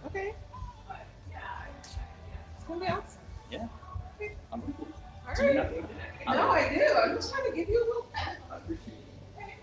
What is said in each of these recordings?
Okay. Somebody else? Yeah. Okay. I'm cool. All Do you right. have- No, I do. I'm just trying to give you a little pet. I appreciate it. Okay.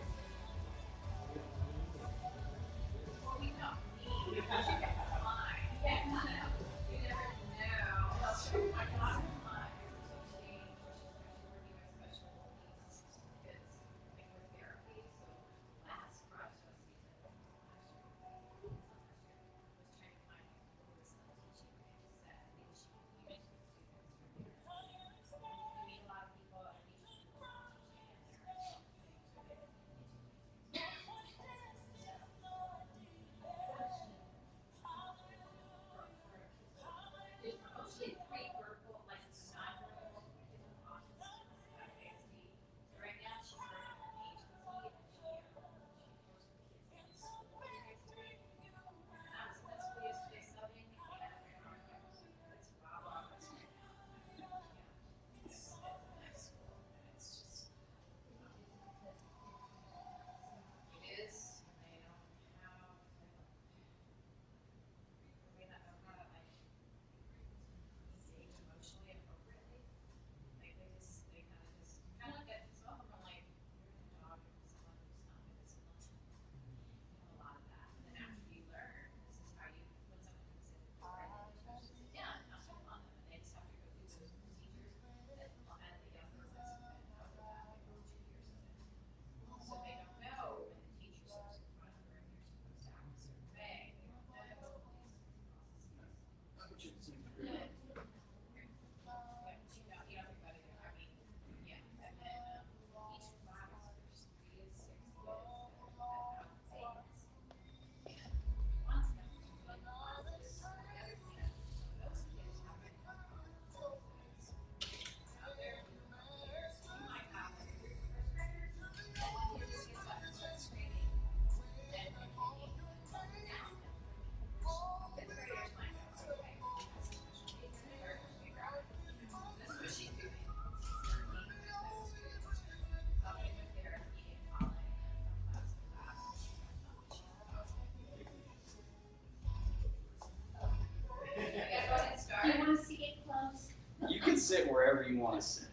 You can sit wherever you want to sit.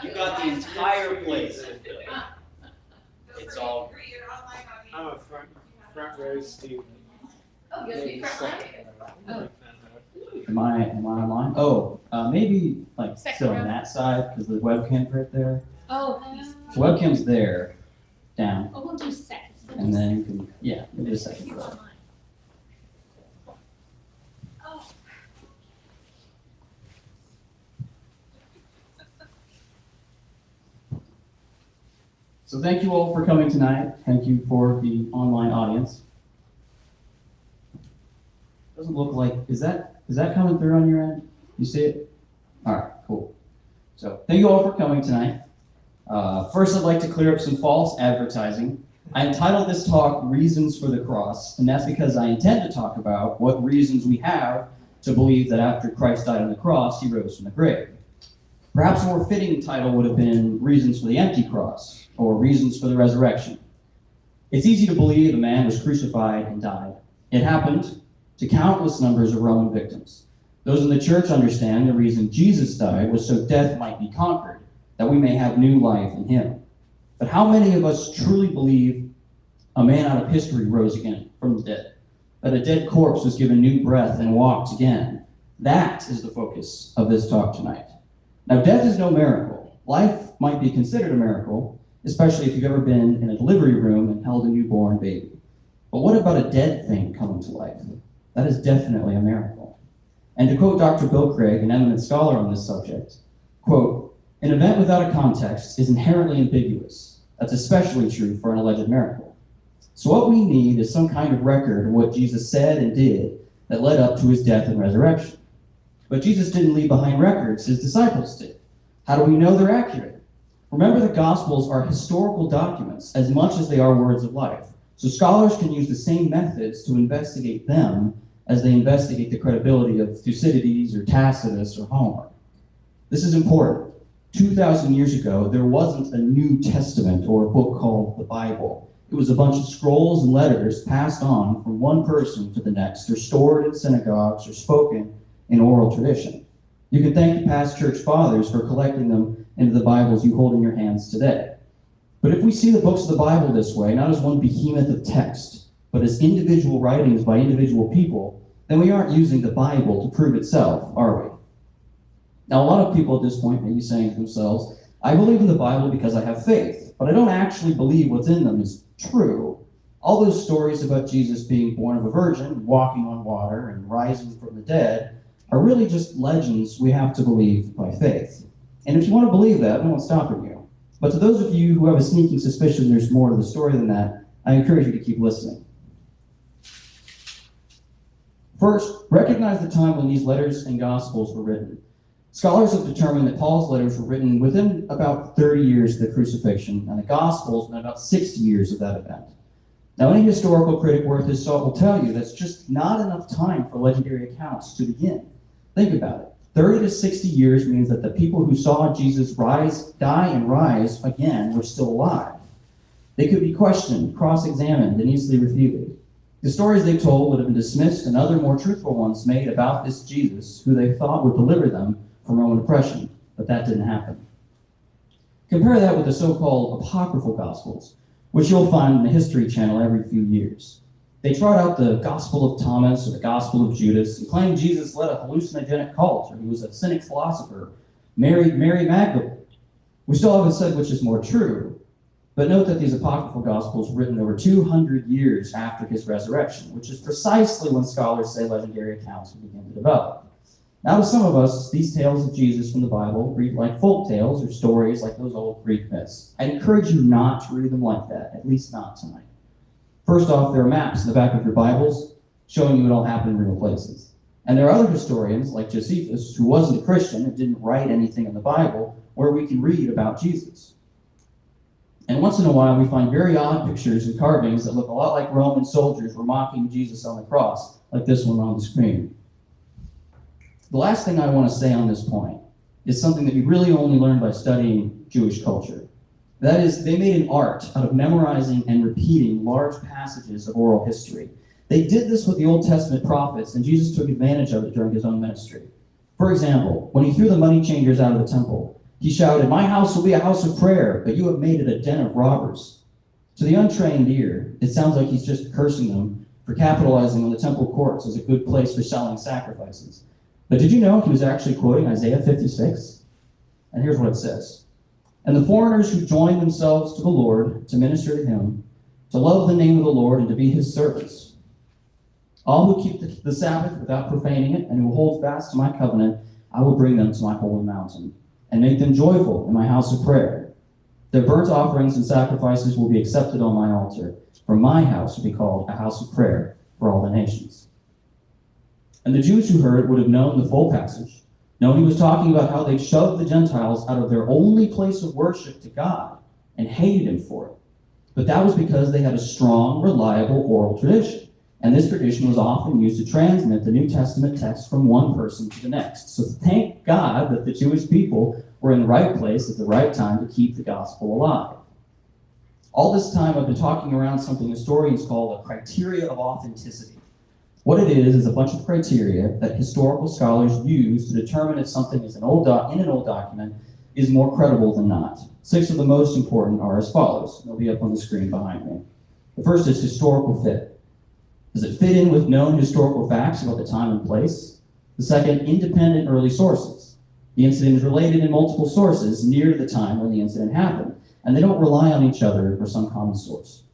You got the entire place. It's all. I'm a front row student. Oh, you'll be front line? Am I online? Oh, maybe like Second still on row. that side because the webcam's right there. Oh, So webcam's there, down, we'll do second. and then you can maybe a second row. Oh. So thank you all for coming tonight. Thank you for the online audience. Doesn't look like, is that coming through on your end? You see it? All right, cool. So thank you all for coming tonight. First, I'd like to clear up some false advertising. I entitled this talk Reasons for the Cross, and that's because I intend to talk about what reasons we have to believe that after Christ died on the cross, he rose from the grave. Perhaps a more fitting title would have been Reasons for the Empty Cross, or Reasons for the Resurrection. It's easy to believe a man was crucified and died. It happened to countless numbers of Roman victims. Those in the church understand the reason Jesus died was so death might be conquered, that we may have new life in him. But how many of us truly believe a man out of history rose again from the dead? That a dead corpse was given new breath and walked again? That is the focus of this talk tonight. Now, death is no miracle. Life might be considered a miracle, especially if you've ever been in a delivery room and held a newborn baby. But what about a dead thing coming to life? That is definitely a miracle. And to quote Dr. Bill Craig, an eminent scholar on this subject, quote, "An event without a context is inherently ambiguous. That's especially true for an alleged miracle. So what we need is some kind of record of what Jesus said and did that led up to his death and resurrection. But Jesus didn't leave behind records, his disciples did. How do we know they're accurate? Remember, the Gospels are historical documents as much as they are words of life. So scholars can use the same methods to investigate them as they investigate the credibility of Thucydides or Tacitus or Homer. This is important. 2,000 years ago, there wasn't a New Testament or a book called the Bible. It was a bunch of scrolls and letters passed on from one person to the next, or stored in synagogues, or spoken in oral tradition. You can thank the past church fathers for collecting them into the Bibles you hold in your hands today. But if we see the books of the Bible this way, not as one behemoth of text, but as individual writings by individual people, then we aren't using the Bible to prove itself, are we? Now, a lot of people at this point may be saying to themselves, I believe in the Bible because I have faith, but I don't actually believe what's in them is true. All those stories about Jesus being born of a virgin, walking on water, and rising from the dead are really just legends we have to believe by faith. And if you want to believe that, no one's stopping you. But to those of you who have a sneaking suspicion there's more to the story than that, I encourage you to keep listening. First, recognize the time when these letters and Gospels were written. Scholars have determined that Paul's letters were written within about 30 years of the crucifixion, and the Gospels within about 60 years of that event. Now, any historical critic worth his salt will tell you that's just not enough time for legendary accounts to begin. Think about it. 30 to 60 years means that the people who saw Jesus die and rise again were still alive. They could be questioned, cross-examined, and easily refuted. The stories they told would have been dismissed and other more truthful ones made about this Jesus who they thought would deliver them from Roman oppression, but that didn't happen. Compare that with the so-called Apocryphal Gospels, which you'll find in the History Channel every few years. They trot out the Gospel of Thomas or the Gospel of Judas and claim Jesus led a hallucinogenic cult, or he was a cynic philosopher, married Mary Magdalene. We still haven't said which is more true, but note that these Apocryphal Gospels were written over 200 years after his resurrection, which is precisely when scholars say legendary accounts begin to develop. Now, to some of us, these tales of Jesus from the Bible read like folk tales or stories like those old Greek myths. I'd encourage you not to read them like that, at least not tonight. First off, there are maps in the back of your Bibles showing you it all happened in real places. And there are other historians, like Josephus, who wasn't a Christian and didn't write anything in the Bible, where we can read about Jesus. And once in a while, we find very odd pictures and carvings that look a lot like Roman soldiers were mocking Jesus on the cross, like this one on the screen. The last thing I want to say on this point is something that you really only learn by studying Jewish culture. That is, they made an art out of memorizing and repeating large passages of oral history. They did this with the Old Testament prophets, and Jesus took advantage of it during his own ministry. For example, when he threw the money changers out of the temple, he shouted, "My house will be a house of prayer, but you have made it a den of robbers." To the untrained ear, it sounds like he's just cursing them for capitalizing on the temple courts as a good place for selling sacrifices. But did you know he was actually quoting Isaiah 56? And here's what it says. "And the foreigners who join themselves to the Lord to minister to him, to love the name of the Lord and to be his servants. All who keep the Sabbath without profaning it and who hold fast to my covenant, I will bring them to my holy mountain and make them joyful in my house of prayer. Their burnt offerings and sacrifices will be accepted on my altar, for my house will be called a house of prayer for all the nations." And the Jews who heard would have known the full passage, known he was talking about how they shoved the Gentiles out of their only place of worship to God and hated him for it. But that was because they had a strong, reliable oral tradition. And this tradition was often used to transmit the New Testament text from one person to the next. So thank God that the Jewish people were in the right place at the right time to keep the gospel alive. All this time I've been talking around something historians call a criteria of authenticity. What it is a bunch of criteria that historical scholars use to determine if something is in an old document is more credible than not. 6 of the most important are as follows. They'll be up on the screen behind me. The first is historical fit. Does it fit in with known historical facts about the time and place? The second, independent early sources. The incident is related in multiple sources near to the time when the incident happened, and they don't rely on each other or some common source.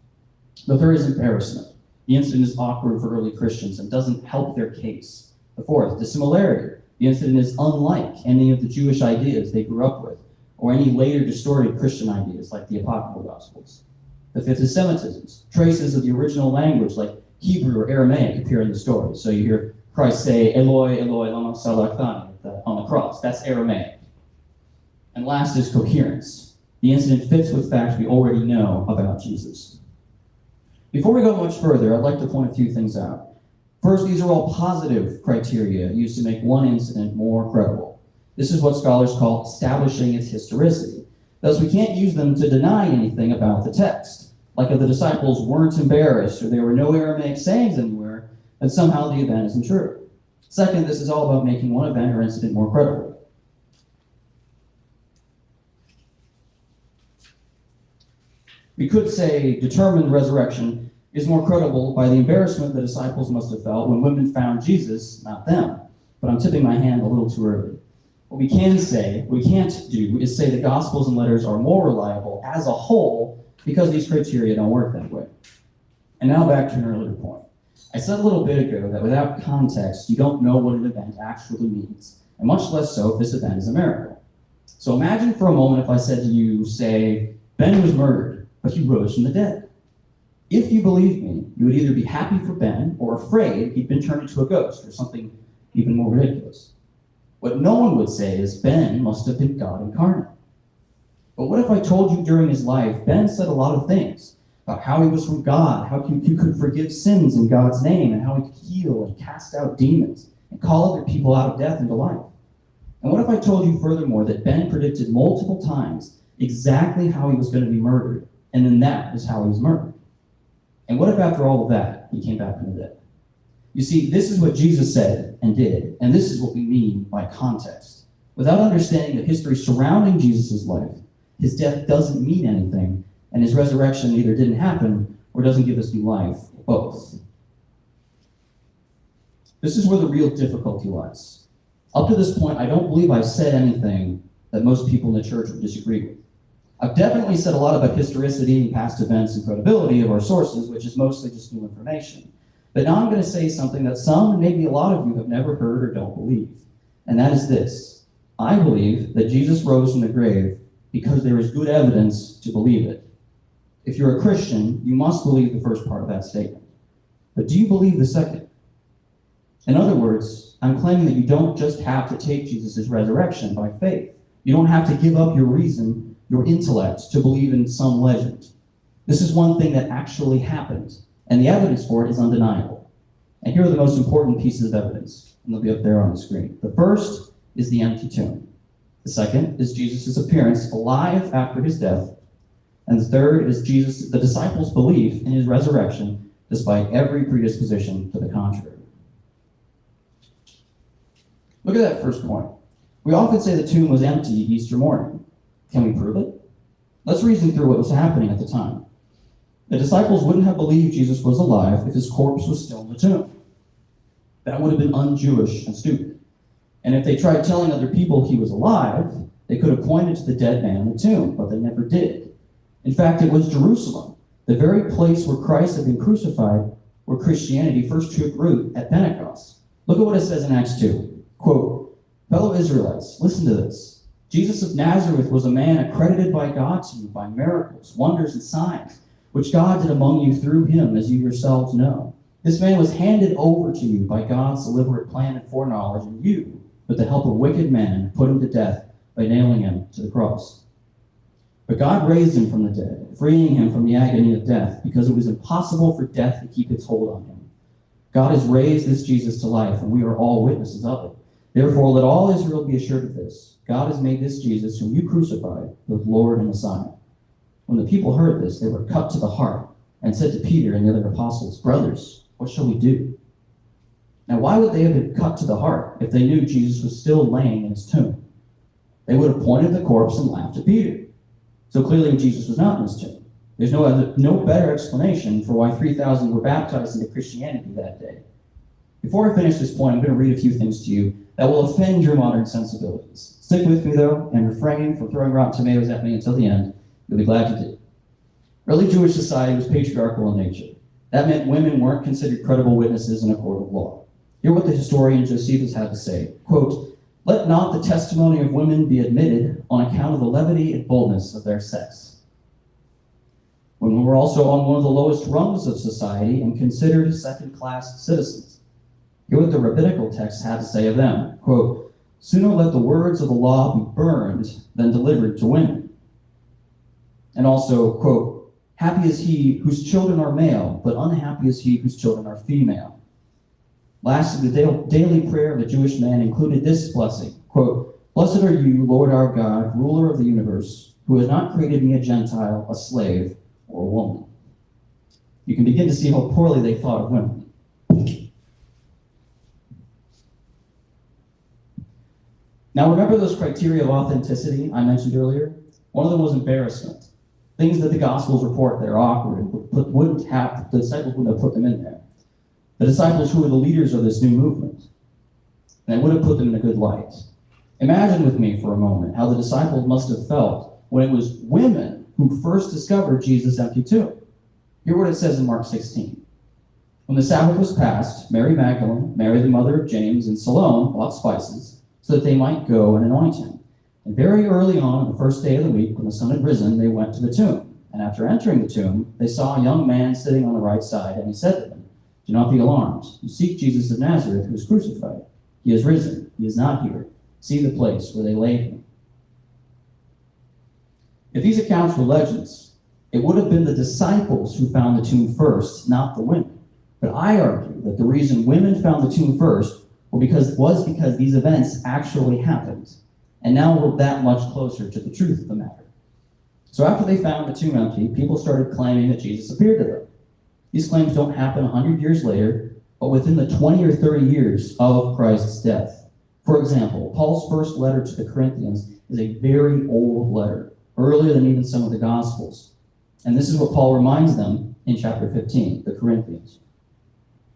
The third is embarrassment. The incident is awkward for early Christians and doesn't help their case. The fourth, dissimilarity. The incident is unlike any of the Jewish ideas they grew up with, or any later distorted Christian ideas like the Apocryphal Gospels. The fifth is Semitism. Traces of the original language like Hebrew or Aramaic appear in the story. So you hear Christ say, "Eloi, Eloi, lama sabachthani," on the cross. That's Aramaic. And last is coherence. The incident fits with facts we already know about Jesus. Before we go much further, I'd like to point a few things out. First, these are all positive criteria used to make one incident more credible. This is what scholars call establishing its historicity. Thus, we can't use them to deny anything about the text. Like if the disciples weren't embarrassed or there were no Aramaic sayings anywhere, then somehow the event isn't true. Second, this is all about making one event or incident more credible. We could say determined resurrection is more credible by the embarrassment the disciples must have felt when women found Jesus, not them. But I'm tipping my hand a little too early. What we can't do is say the Gospels and letters are more reliable as a whole because these criteria don't work that way. And now back to an earlier point. I said a little bit ago that without context, you don't know what an event actually means, and much less so if this event is a miracle. So imagine for a moment if I said to you, say, Ben was murdered, but he rose from the dead. If you believed me, you would either be happy for Ben or afraid he'd been turned into a ghost or something even more ridiculous. What no one would say is Ben must have been God incarnate. But what if I told you during his life, Ben said a lot of things about how he was from God, how he could forgive sins in God's name, and how he could heal and cast out demons and call other people out of death into life? And what if I told you furthermore that Ben predicted multiple times exactly how he was going to be murdered, and then that is how he was murdered? And what if after all of that, he came back from the dead? You see, this is what Jesus said and did, and this is what we mean by context. Without understanding the history surrounding Jesus' life, his death doesn't mean anything, and his resurrection either didn't happen or doesn't give us new life, or both. This is where the real difficulty lies. Up to this point, I don't believe I've said anything that most people in the church would disagree with. I've definitely said a lot about historicity and past events and credibility of our sources, which is mostly just new information. But now I'm going to say something that some, maybe a lot of you, have never heard or don't believe. And that is this. I believe that Jesus rose from the grave because there is good evidence to believe it. If you're a Christian, you must believe the first part of that statement. But do you believe the second? In other words, I'm claiming that you don't just have to take Jesus' resurrection by faith. You don't have to give up your reason, your intellect, to believe in some legend. This is one thing that actually happened, and the evidence for it is undeniable. And here are the most important pieces of evidence, and they'll be up there on the screen. The first is the empty tomb. The second is Jesus' appearance alive after his death. And the third is the disciples' belief in his resurrection despite every predisposition to the contrary. Look at that first point. We often say the tomb was empty Easter morning. Can we prove it? Let's reason through what was happening at the time. The disciples wouldn't have believed Jesus was alive if his corpse was still in the tomb. That would have been un-Jewish and stupid. And if they tried telling other people he was alive, they could have pointed to the dead man in the tomb, but they never did. In fact, it was Jerusalem, the very place where Christ had been crucified, where Christianity first took root at Pentecost. Look at what it says in Acts 2. Quote, "Fellow Israelites, listen to this. Jesus of Nazareth was a man accredited by God to you by miracles, wonders, and signs, which God did among you through him, as you yourselves know. This man was handed over to you by God's deliberate plan and foreknowledge, and you, with the help of wicked men, put him to death by nailing him to the cross. But God raised him from the dead, freeing him from the agony of death, because it was impossible for death to keep its hold on him. God has raised this Jesus to life, and we are all witnesses of it. Therefore, let all Israel be assured of this. God has made this Jesus, whom you crucified, both Lord and Messiah." When the people heard this, they were cut to the heart and said to Peter and the other apostles, "Brothers, what shall we do?" Now, why would they have been cut to the heart if they knew Jesus was still laying in his tomb? They would have pointed the corpse and laughed at Peter. So clearly Jesus was not in his tomb. There's no better explanation for why 3,000 were baptized into Christianity that day. Before I finish this point, I'm going to read a few things to you that will offend your modern sensibilities. Stick with me, though, and refrain from throwing rotten tomatoes at me until the end. You'll be glad you did. Early Jewish society was patriarchal in nature. That meant women weren't considered credible witnesses in a court of law. Hear what the historian Josephus had to say. Quote, "Let not the testimony of women be admitted on account of the levity and boldness of their sex." Women were also on one of the lowest rungs of society and considered second-class citizens. Hear what the rabbinical text had to say of them. Quote, "Sooner let the words of the law be burned than delivered to women." And also, quote, "Happy is he whose children are male, but unhappy is he whose children are female." Lastly, the daily prayer of the Jewish man included this blessing. Quote, "Blessed are you, Lord our God, ruler of the universe, who has not created me a Gentile, a slave, or a woman." you can begin to see how poorly they thought of women. Now remember those criteria of authenticity I mentioned earlier? One of them was embarrassment. Things that the Gospels report that are awkward and the disciples wouldn't have put them in there. The disciples who were the leaders of this new movement, and they would have put them in a good light. Imagine with me for a moment how the disciples must have felt when it was women who first discovered Jesus' empty tomb. Hear what it says in Mark 16. When the Sabbath was passed, Mary Magdalene, Mary the mother of James, and Salome bought spices so that they might go and anoint him. And very early on the first day of the week, when the sun had risen, they went to the tomb. And after entering the tomb, they saw a young man sitting on the right side, and he said to them, "Do not be alarmed. You seek Jesus of Nazareth, who was crucified. He is risen. He is not here. See the place where they laid him." If these accounts were legends, it would have been the disciples who found the tomb first, not the women. But I argue that the reason women found the tomb first was because these events actually happened. And now we're that much closer to the truth of the matter. So after they found the tomb empty, people started claiming that Jesus appeared to them. These claims don't happen 100 years later, but within the 20 or 30 years of Christ's death. For example, Paul's first letter to the Corinthians is a very old letter, earlier than even some of the Gospels. And this is what Paul reminds them in chapter 15, the Corinthians.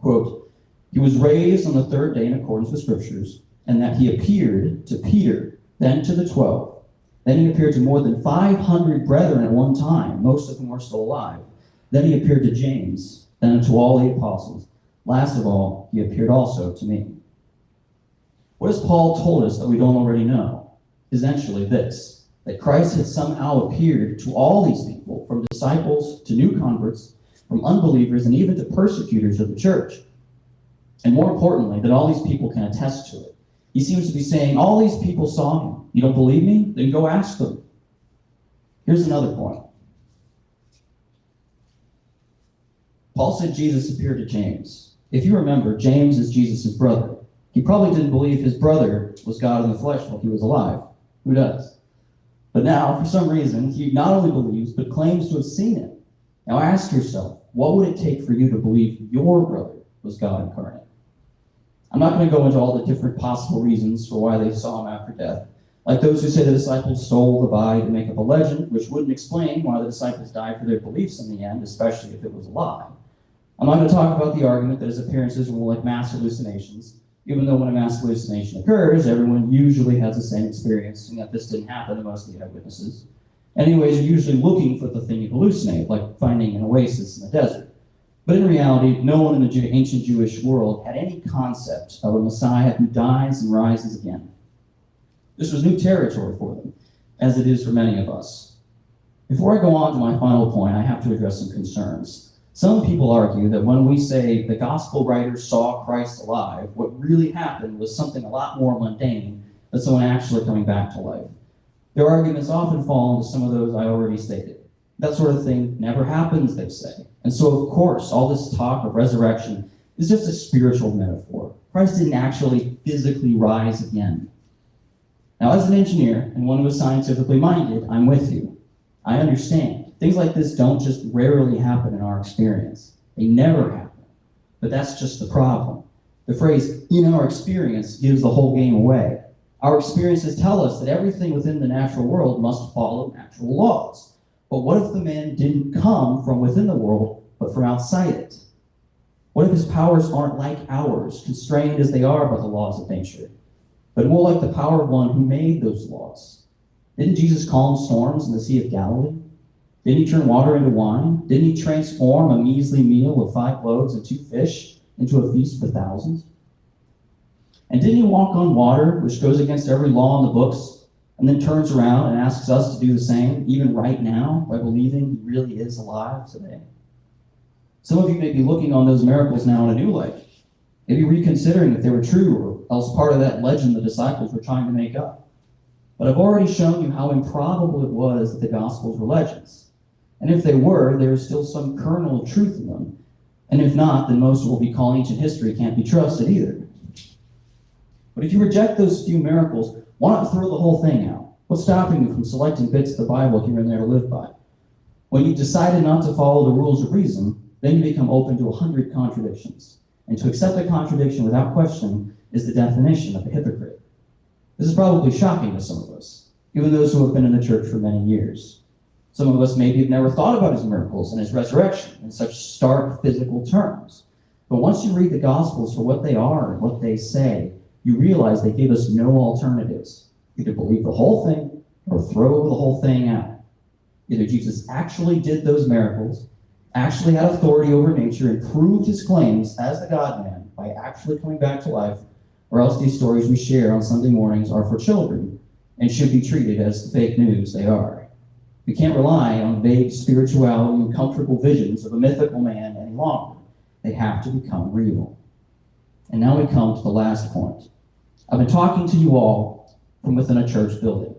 Quote, "He was raised on the third day in accordance with Scriptures, and that he appeared to Peter, then to the 12. Then he appeared to more than 500 brethren at one time, most of whom are still alive. Then he appeared to James, then to all the apostles. Last of all, he appeared also to me." What has Paul told us that we don't already know? Essentially this, that Christ had somehow appeared to all these people, from disciples to new converts, from unbelievers, and even to persecutors of the church. And more importantly, that all these people can attest to it. He seems to be saying, all these people saw him. You don't believe me? Then go ask them. Here's another point. Paul said Jesus appeared to James. If you remember, James is Jesus' brother. He probably didn't believe his brother was God in the flesh while he was alive. Who does? But now, for some reason, he not only believes, but claims to have seen him. Now ask yourself, what would it take for you to believe your brother was God incarnate? I'm not going to go into all the different possible reasons for why they saw him after death, like those who say the disciples stole the body to make up a legend, which wouldn't explain why the disciples died for their beliefs in the end, especially if it was a lie. I'm not going to talk about the argument that his appearances were like mass hallucinations, even though when a mass hallucination occurs, everyone usually has the same experience, and yet this didn't happen to most of the eyewitnesses. Anyways, you're usually looking for the thing you hallucinate, like finding an oasis in the desert. But in reality, no one in the ancient Jewish world had any concept of a Messiah who dies and rises again. This was new territory for them, as it is for many of us. Before I go on to my final point, I have to address some concerns. Some people argue that when we say the gospel writers saw Christ alive, what really happened was something a lot more mundane than someone actually coming back to life. Their arguments often fall into some of those I already stated. That sort of thing never happens, they say. And so, of course, all this talk of resurrection is just a spiritual metaphor. Christ didn't actually physically rise again. Now, as an engineer and one who is scientifically minded, I'm with you. I understand. Things like this don't just rarely happen in our experience. They never happen. But that's just the problem. The phrase, in our experience, gives the whole game away. Our experiences tell us that everything within the natural world must follow natural laws. But what if the man didn't come from within the world, but from outside it? What if his powers aren't like ours, constrained as they are by the laws of nature, but more like the power of one who made those laws? Didn't Jesus calm storms in the Sea of Galilee? Didn't he turn water into wine? Didn't he transform a measly meal of 5 loaves and 2 fish into a feast for thousands? And didn't he walk on water, which goes against every law in the books, and then turns around and asks us to do the same, even right now, by believing he really is alive today? Some of you may be looking on those miracles now in a new light, maybe reconsidering if they were true or else part of that legend the disciples were trying to make up. But I've already shown you how improbable it was that the Gospels were legends. And if they were, there is still some kernel of truth in them. And if not, then most of what we call ancient history can't be trusted either. But if you reject those few miracles, why not throw the whole thing out? What's stopping you from selecting bits of the Bible here and there to live by? When you've decided not to follow the rules of reason, then you become open to 100 contradictions. And to accept a contradiction without question is the definition of a hypocrite. This is probably shocking to some of us, even those who have been in the church for many years. Some of us maybe have never thought about his miracles and his resurrection in such stark physical terms. But once you read the Gospels for what they are and what they say, you realize they give us no alternatives. Either believe the whole thing or throw the whole thing out. Either Jesus actually did those miracles, actually had authority over nature, and proved his claims as the God-man by actually coming back to life, or else these stories we share on Sunday mornings are for children and should be treated as the fake news they are. We can't rely on vague spirituality and comfortable visions of a mythical man any longer. They have to become real. And now we come to the last point. I've been talking to you all from within a church building.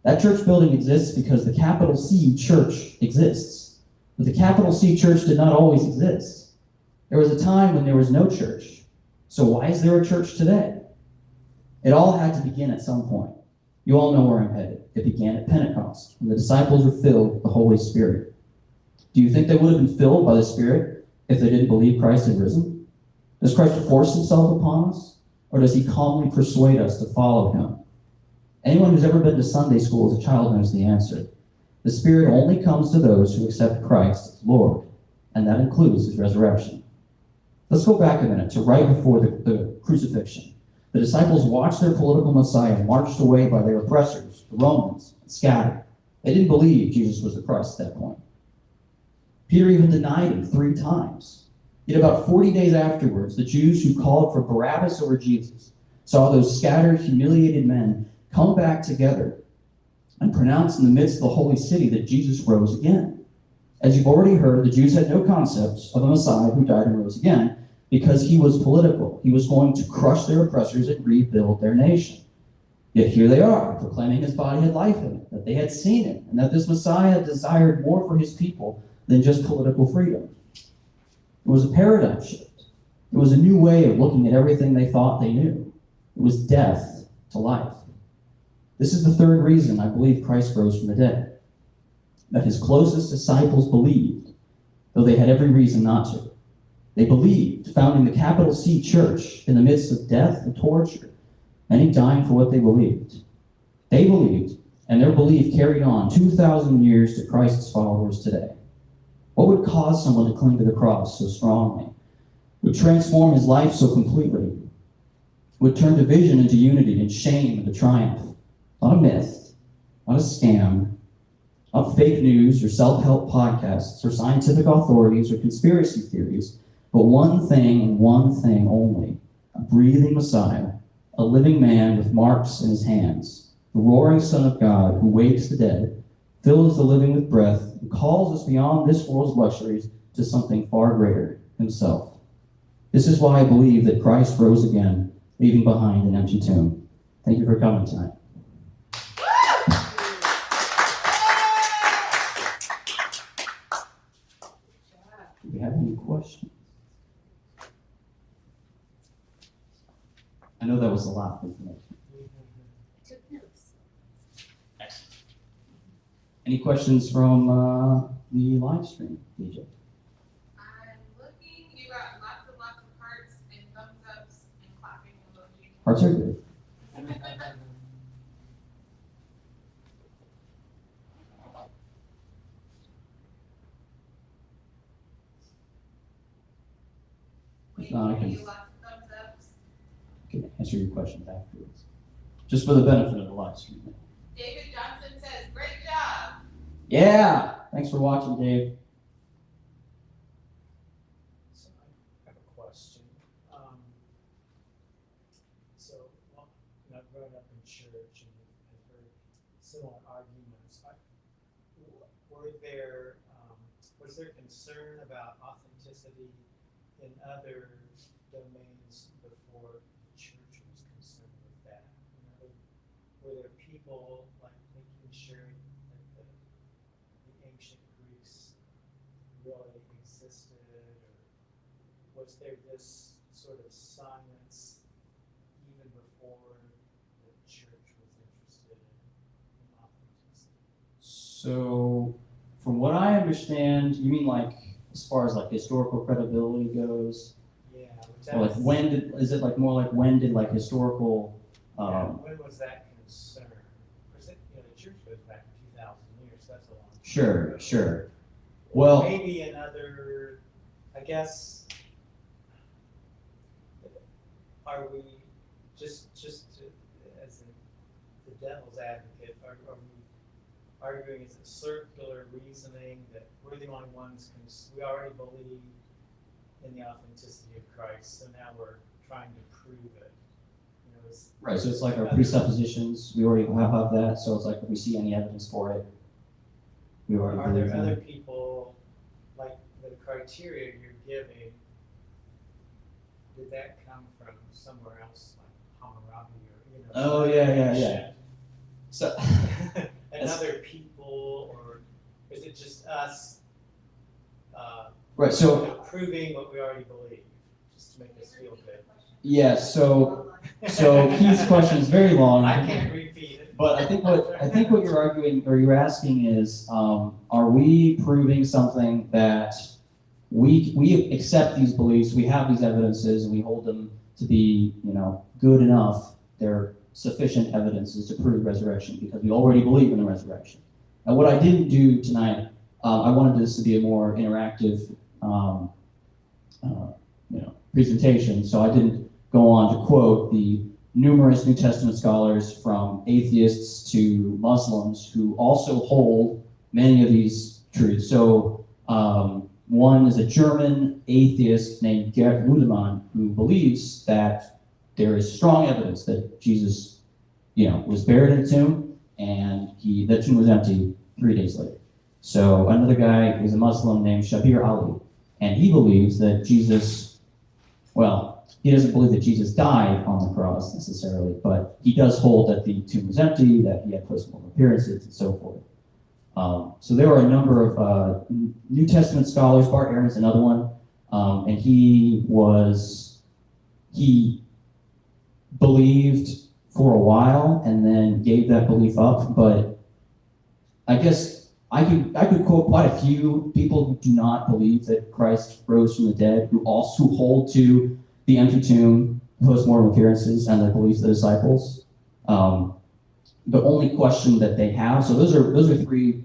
That church building exists because the capital C church exists. But the capital C church did not always exist. There was a time when there was no church. So why is there a church today? It all had to begin at some point. You all know where I'm headed. It began at Pentecost, when the disciples were filled with the Holy Spirit. Do you think they would have been filled by the Spirit if they didn't believe Christ had risen? Does Christ force himself upon us? Or does he calmly persuade us to follow him? Anyone who's ever been to Sunday school as a child knows the answer. The Spirit only comes to those who accept Christ as Lord, and that includes his resurrection. Let's go back a minute to right before the crucifixion. The disciples watched their political Messiah marched away by their oppressors, the Romans, and scattered. They didn't believe Jesus was the Christ at that point. Peter even denied him 3 times. Yet about 40 days afterwards, the Jews who called for Barabbas over Jesus saw those scattered, humiliated men come back together and pronounce in the midst of the holy city that Jesus rose again. As you've already heard, the Jews had no concept of a Messiah who died and rose again because he was political. He was going to crush their oppressors and rebuild their nation. Yet here they are, proclaiming his body had life in it, that they had seen him, and that this Messiah desired more for his people than just political freedom. It was a paradigm shift. It was a new way of looking at everything they thought they knew. It was death to life. This is the third reason I believe Christ rose from the dead. That his closest disciples believed, though they had every reason not to. They believed, founding the capital C church in the midst of death and torture, many dying for what they believed. They believed, and their belief carried on 2,000 years to Christ's followers today. What would cause someone to cling to the cross so strongly? Would transform his life so completely? Would turn division into unity and shame into triumph? Not a myth, not a scam, not fake news or self-help podcasts or scientific authorities or conspiracy theories, but one thing and one thing only: a breathing Messiah, a living man with marks in his hands, the roaring Son of God who wakes the dead, fills the living with breath, and calls us beyond this world's luxuries to something far greater, himself. This is why I believe that Christ rose again, leaving behind an empty tomb. Thank you for coming tonight. Do you have any questions? I know that was a lot of information. Took notes. Excellent. Any questions from the live stream, DJ? I'm looking. You got lots and lots of hearts and thumbs ups and clapping emojis. Hearts are good. Wait, No, I giving can- you lots of thumbs ups. I can answer your questions afterwards. Just for the benefit of the live stream. David Johnson says, "Great job." Yeah! Thanks for watching, Dave. So I have a question. Well, I've grown up in church and I've heard similar arguments. Was there concern about authenticity in other domains before the church was concerned with that? Were there people like making sure that the ancient Greeks really existed, or was there this sort of silence even before the church was interested in authenticity? So, from what I understand, you mean like as far as like historical credibility goes? Yeah, which Or like is it like more like when did like historical, when was that concern? Because the church goes back 2,000 years, so that's a long time. Sure. Or Well, maybe another, I guess, are we as the devil's advocate, are we arguing is it circular reasoning that we're the only ones, we already believe in the authenticity of Christ, so now we're trying to prove it. right, so it's like our presuppositions, we already have that, so it's like if we see any evidence for it, we already Are believe there in other it. people, like the criteria you're giving, did that come from somewhere else, like Hammurabi or, Oh, yeah. So, another people, or is it just us right, so, proving what we already believe, just to make us feel good? yeah, so Keith's question is very long. I can't repeat it. But I think what you're arguing or you're asking is, are we proving something that we accept these beliefs, we have these evidences, and we hold them to be, good enough. They're sufficient evidences to prove resurrection because we already believe in the resurrection. And what I didn't do tonight, I wanted this to be a more interactive, presentation. So I didn't go on to quote the numerous New Testament scholars, from atheists to Muslims, who also hold many of these truths. So one is a German atheist named Gerd Ludemann, who believes that there is strong evidence that Jesus, was buried in a tomb, and that tomb was empty 3 days later. So another guy is a Muslim named Shabir Ali, and he believes that Jesus, he doesn't believe that Jesus died on the cross necessarily, but he does hold that the tomb was empty, that he had post-mortem appearances, and so forth. So there are a number of New Testament scholars. Bart Ehrman's another one, and he believed for a while and then gave that belief up. But I guess I could quote quite a few people who do not believe that Christ rose from the dead, who also hold to the empty tomb, post-mortem appearances, and the beliefs of the disciples. The only question that they have, so those are three,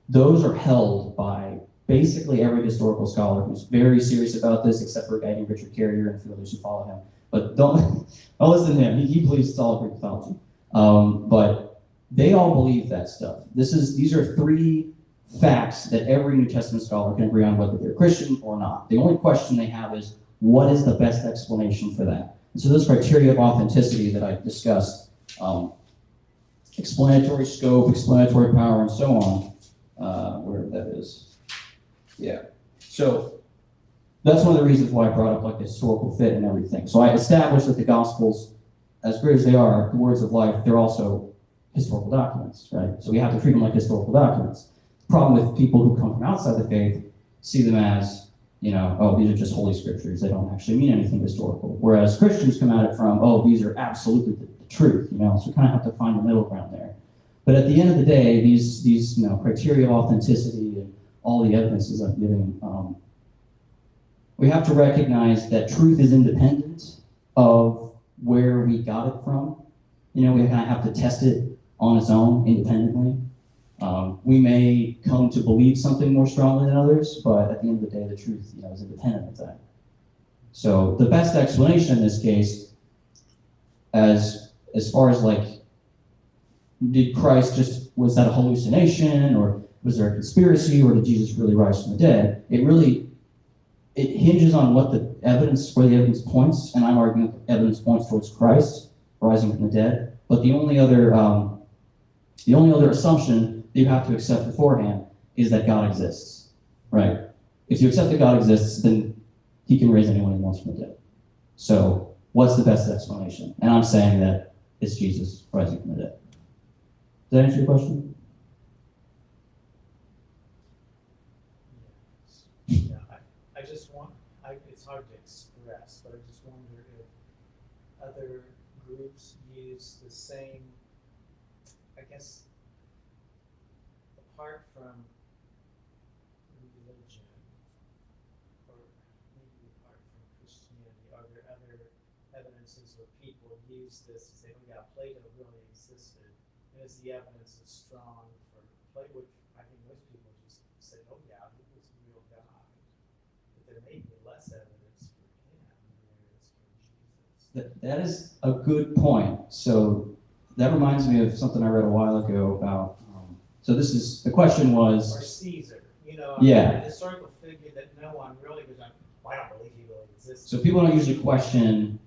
those are held by basically every historical scholar who's very serious about this, except for a guy named Richard Carrier and a few others who follow him. But don't listen to him. He believes it's all Greek mythology. But they all believe that stuff. These are three facts that every New Testament scholar can agree on, whether they're Christian or not. The only question they have is, what is the best explanation for that? And so those criteria of authenticity that I discussed, explanatory scope, explanatory power, and so on, where that is. Yeah. So that's one of the reasons why I brought up like the historical fit and everything. So I established that the Gospels, as great as they are, the words of life, they're also historical documents, right? So we have to treat them like historical documents. The problem with people who come from outside the faith see them as, these are just holy scriptures. They don't actually mean anything historical. Whereas Christians come at it from, these are absolutely the truth, So we kind of have to find the middle ground there. But at the end of the day, these criteria of authenticity and all the evidences I'm giving, we have to recognize that truth is independent of where we got it from. We kind of have to test it on its own independently. We may come to believe something more strongly than others, but at the end of the day, the truth, is independent of that. So the best explanation in this case, as far as did Christ was that a hallucination, or was there a conspiracy, or did Jesus really rise from the dead? It hinges on where the evidence points, and I'm arguing that the evidence points towards Christ rising from the dead. But the only other assumption that you have to accept beforehand is that God exists, right? If you accept that God exists, then he can raise anyone he wants from the dead. So what's the best explanation? And I'm saying that it's Jesus rising from the dead. Does that answer your question? Yeah, I just it's hard to express, but I just wonder if other groups use the same, I guess, apart from religion, references where people use this to say, oh yeah, Plato really existed, and is the evidence is strong for Plato, which I think most people just say, oh yeah, he was a real guy. But there may be less evidence for him than there is for Jesus. That is a good point. So that reminds me of something I read a while ago about. So this is the question was. Or Caesar, Yeah. a historical figure that no one really was like, well, I don't believe he really existed. So people don't usually question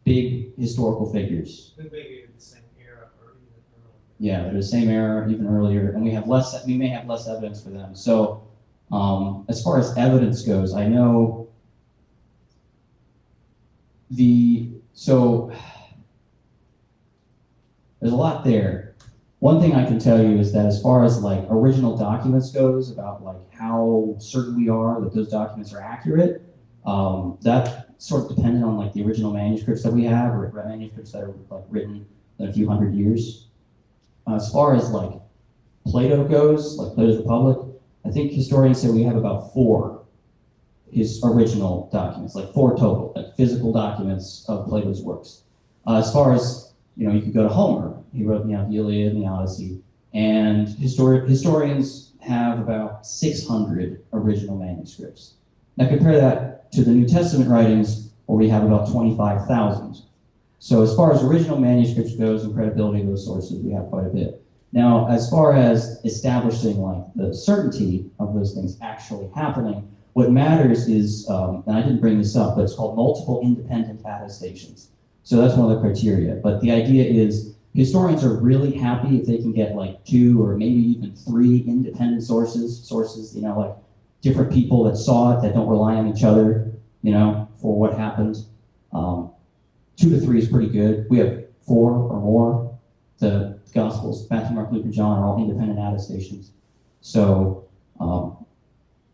big historical figures. Who may be in the same era or even earlier. Yeah, they're the same era, even earlier, and we may have less evidence for them. So as far as evidence goes, I know so there's a lot there. One thing I can tell you is that as far as like original documents goes, about like how certain we are that those documents are accurate, that sort of depended on like the original manuscripts that we have, or manuscripts that are like written in a few hundred years. As far as like Plato goes, like Plato's Republic, I think historians say we have about 4 his original documents, like 4 total, like physical documents of Plato's works. As far as, you could go to Homer. He wrote, the Iliad and the Odyssey, and historians have about 600 original manuscripts. Now compare that to the New Testament writings, where we have about 25,000. So as far as original manuscripts goes and credibility of those sources, we have quite a bit. Now, as far as establishing like the certainty of those things actually happening, what matters is, and I didn't bring this up, but it's called multiple independent attestations. So that's one of the criteria. But the idea is historians are really happy if they can get like 2 or maybe even 3 independent sources, like different people that saw it, that don't rely on each other, for what happened. 2 to 3 is pretty good. We have 4 or more. The Gospels, Matthew, Mark, Luke, and John, are all independent attestations. So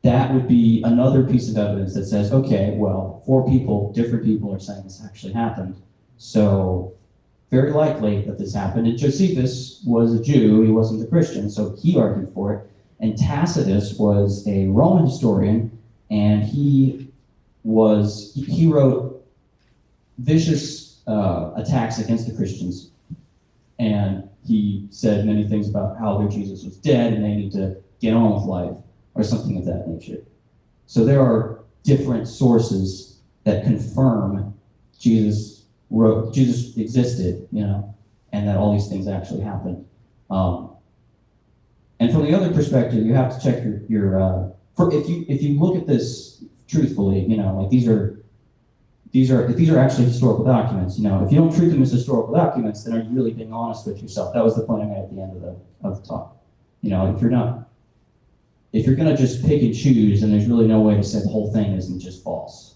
that would be another piece of evidence that says, okay, well, 4 different people are saying this actually happened. So very likely that this happened. And Josephus was a Jew, he wasn't a Christian, so he argued for it. And Tacitus was a Roman historian, and he wrote vicious attacks against the Christians. And he said many things about how their Jesus was dead and they need to get on with life, or something of that nature. So there are different sources that confirm Jesus existed, and that all these things actually happened. And from the other perspective, you have to check if you look at this truthfully, like if these are actually historical documents, if you don't treat them as historical documents, then are you really being honest with yourself? That was the point I made at the end of the talk. If you're going to just pick and choose, then there's really no way to say the whole thing isn't just false.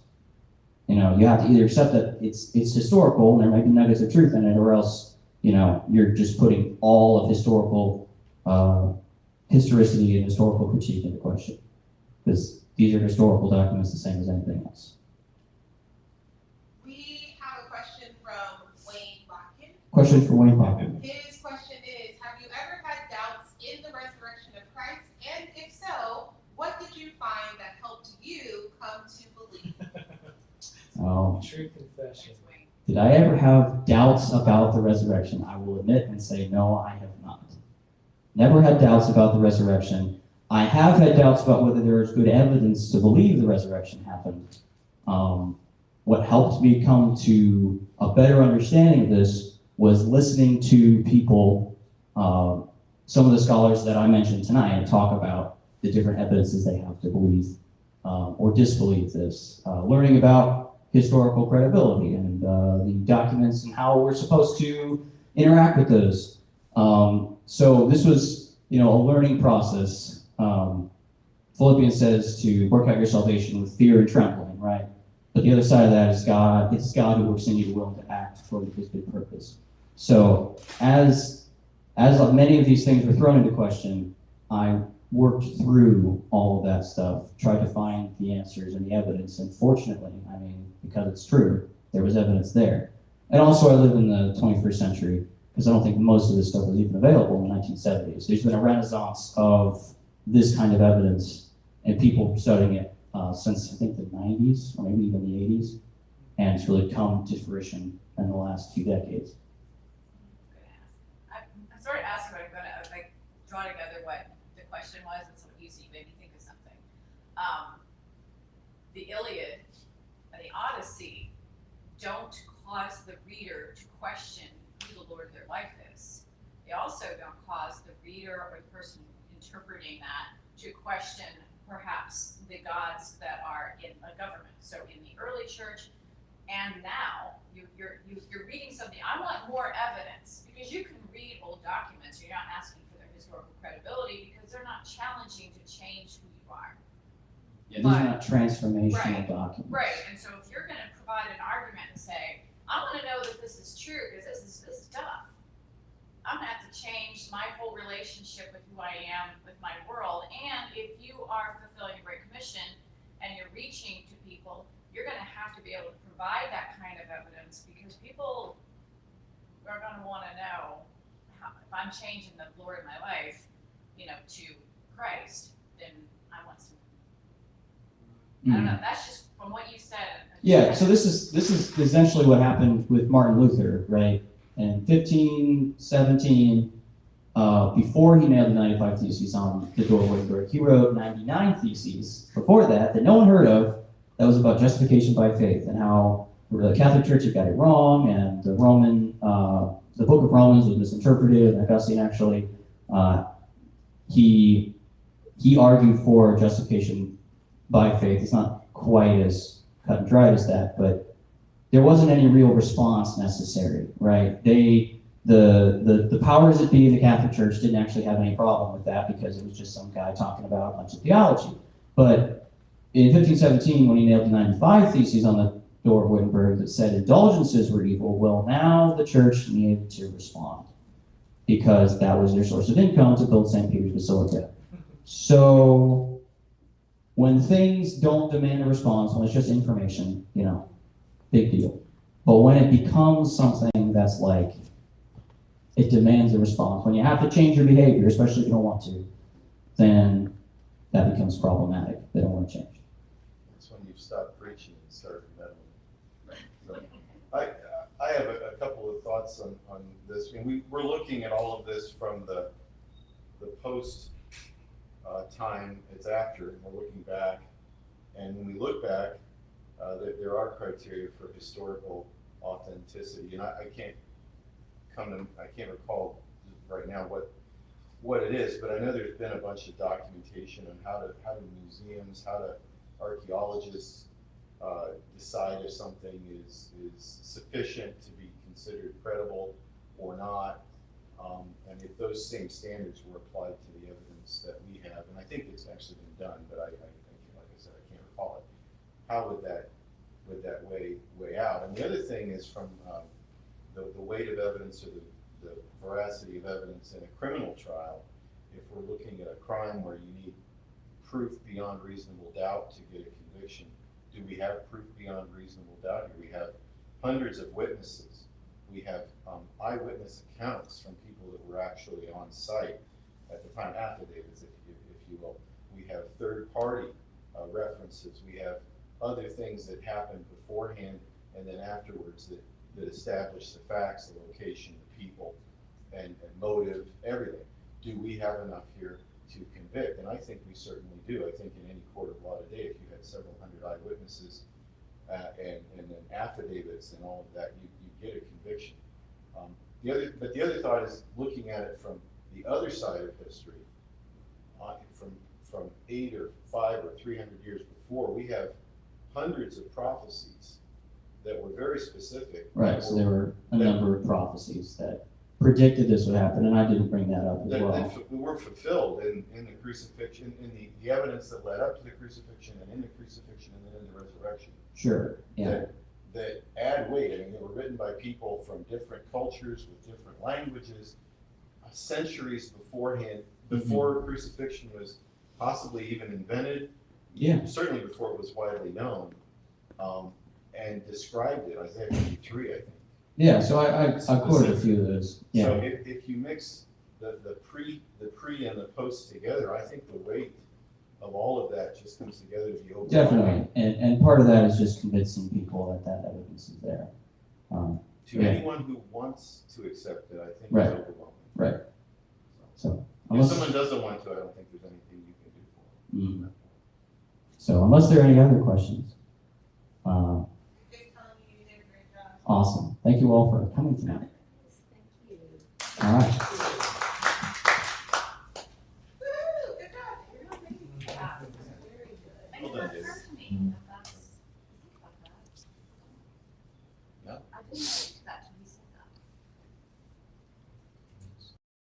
You have to either accept that it's historical and there might be nuggets of truth in it, or else, you're just putting all of historical historicity and historical critique into question. Because these are historical documents the same as anything else. We have a question from Wayne Botkin. Question for Wayne Botkin. His question is, have you ever had doubts in the resurrection of Christ? And if so, what did you find that helped you come to believe? Oh. True confession. Did I ever have doubts about the resurrection? I will admit and say, no, I have not. Never had doubts about the resurrection. I have had doubts about whether there is good evidence to believe the resurrection happened. What helped me come to a better understanding of this was listening to people, some of the scholars that I mentioned tonight, talk about the different evidences they have to believe or disbelieve this. Learning about historical credibility and the documents and how we're supposed to interact with those. So this was, a learning process. Philippians says to work out your salvation with fear and trembling, right? But the other side of that is God. It's God who works in you willing to act according to his good purpose. So as many of these things were thrown into question, I worked through all of that stuff, tried to find the answers and the evidence, and fortunately, because it's true, there was evidence there. And also I live in the 21st century, because I don't think most of this stuff was even available in the 1970s. There's been a renaissance of this kind of evidence, and people studying it since, I think, the 90s, or maybe even the 80s, and it's really come to fruition in the last few decades. I'm sort of asking what I'm going to like draw together what the question was, and so you see made me think of something. The Iliad and the Odyssey don't cause the reader to question who the Lord of their life is. They also don't cause the reader or the person interpreting that to question perhaps the gods that are in a government. So in the early church and now, you're reading something. I want more evidence, because you can read old documents. You're not asking for their historical credibility because they're not challenging to change who you are. Yeah, these are not transformational Right. documents. Right, and so if you're going to provide an argument and say, I want to know that this is true because this is tough. I'm going to have to change my whole relationship with who I am with my world. And if you are fulfilling a Great Commission and you're reaching to people, you're going to have to be able to provide that kind of evidence, because people are going to want to know if I'm changing the Lord of my life, to Christ, then I want some. I don't know. That's just from what you said. Yeah. So this is essentially what happened with Martin Luther, right? In 1517, before he nailed the 95 Theses on the door of Wittenberg, he wrote 99 Theses before that no one heard of. That was about justification by faith and how the Catholic Church had got it wrong, and the Book of Romans was misinterpreted. And Augustine actually, he argued for justification by faith. It's not quite as cut and dried as that, but there wasn't any real response necessary, right? The powers that be in the Catholic Church didn't actually have any problem with that, because it was just some guy talking about a bunch of theology. But in 1517, when he nailed the 95 Theses on the door of Wittenberg that said indulgences were evil, well, now the church needed to respond, because that was their source of income to build St. Peter's Basilica. So when things don't demand a response, when it's just information, big deal. But when it becomes something that's like, it demands a response, when you have to change your behavior, especially if you don't want to, then that becomes problematic. They don't want to change. It's when you've stopped preaching and started meddling. So, I have a couple of thoughts on this. I mean, we're looking at all of this from the post time. It's after, and we're looking back. And when we look back, there are criteria for historical authenticity, and I can't recall right now what it is, but I know there's been a bunch of documentation on how do museums, how do archaeologists decide if something is sufficient to be considered credible or not, and if those same standards were applied to the evidence that we have, and I think it's actually been done, but like I said, I can't recall it. How would that weigh out? And the other thing is from the weight of evidence, or the veracity of evidence in a criminal trial. If we're looking at a crime where you need proof beyond reasonable doubt to get a conviction, do we have proof beyond reasonable doubt? We have hundreds of witnesses. We have eyewitness accounts from people that were actually on site at the time, affidavits, if you will. We have third-party references. We have other things that happened beforehand and then afterwards that establish the facts, the location, the people, and motive, everything. Do we have enough here to convict? And I think we certainly do. I think in any court of law today, if you had several hundred eyewitnesses and then affidavits and all of that, you get a conviction. But the other thought is looking at it from the other side of history, from 8 or 5 or 300 years before. We have hundreds of prophecies that were very specific. Right, so there were a number of prophecies that predicted this would happen, and I didn't bring that up as well. That were fulfilled in the crucifixion, in the evidence that led up to the crucifixion, and in the crucifixion, and then in the resurrection. Sure, yeah. That add weight. I mean, they were written by people from different cultures with different languages, centuries beforehand, before crucifixion was possibly even invented. Yeah. Certainly before it was widely known, and described it. Isaiah 53, I think. Yeah, so I quoted a few of those. Yeah. So if you mix the pre and the post together, I think the weight of all of that just comes together to be overwhelming. Definitely, and part of that is just convincing people that evidence is there. To Yeah. anyone who wants to accept it, I think Right. it's overwhelming. Right. So, If unless, someone doesn't want to, I don't think there's anything you can do for them. so unless there are any other questions, Just telling you, you did a great job. awesome. Thank you all for coming tonight. Thank you. All right. Woo, good job. Yeah. Very good. Thank you Well done, for David. encouraging me.